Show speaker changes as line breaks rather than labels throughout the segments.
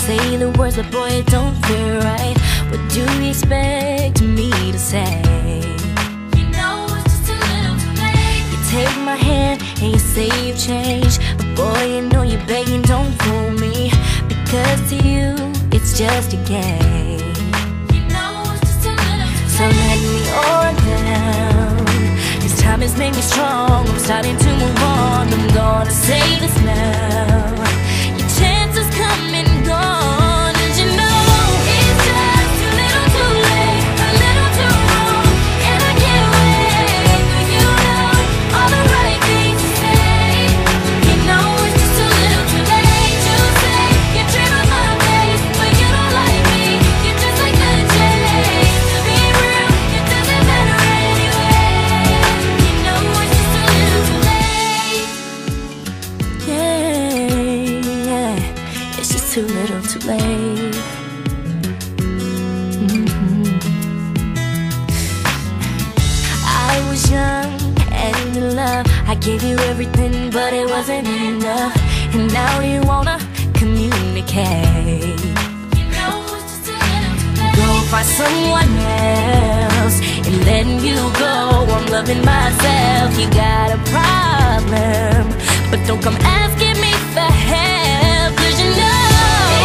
say the words, but boy, it don't feel right. What do you expect me to say? You know it's just a little too late. You take my hand and you say you've changed, but boy, you know you're begging, don't fool me, because to you, it's just a game. You know it's just a little too late. So let me on down. This time has made me strong. I'm starting to move on. I'm gonna say this now. Your chances come and gone, and you know it's just too little too late, a little too wrong, and I can't wait for you know all the right things to say. You know it's just a little too late to say you dream of my face, but you don't like me. You're just like the chase. To be real, it doesn't matter anyway. You know it's just a little too late. Yeah, it's just too little too late. I was young and in love. I gave you everything, but it wasn't enough. And now you wanna communicate. You know it's just a little too late. Go find someone else and letting you go. I'm loving myself. You got a problem, but don't come asking me for help, 'cause you know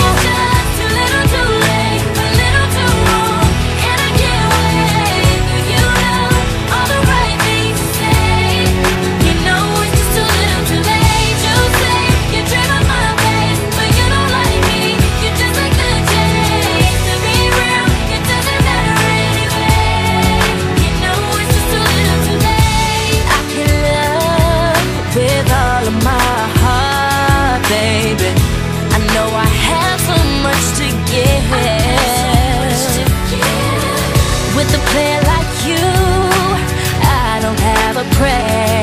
it's just too little too late, a little too wrong, and I can't wait for you know all the right things to say. You know it's just too little too late to say you dream of my face, but you don't like me. You're just like the chase. To be real, it doesn't matter anyway. You know it's just too little too late. I can love with all of my heart, baby. I know I have so much to give. With a player like you, I don't have a prayer.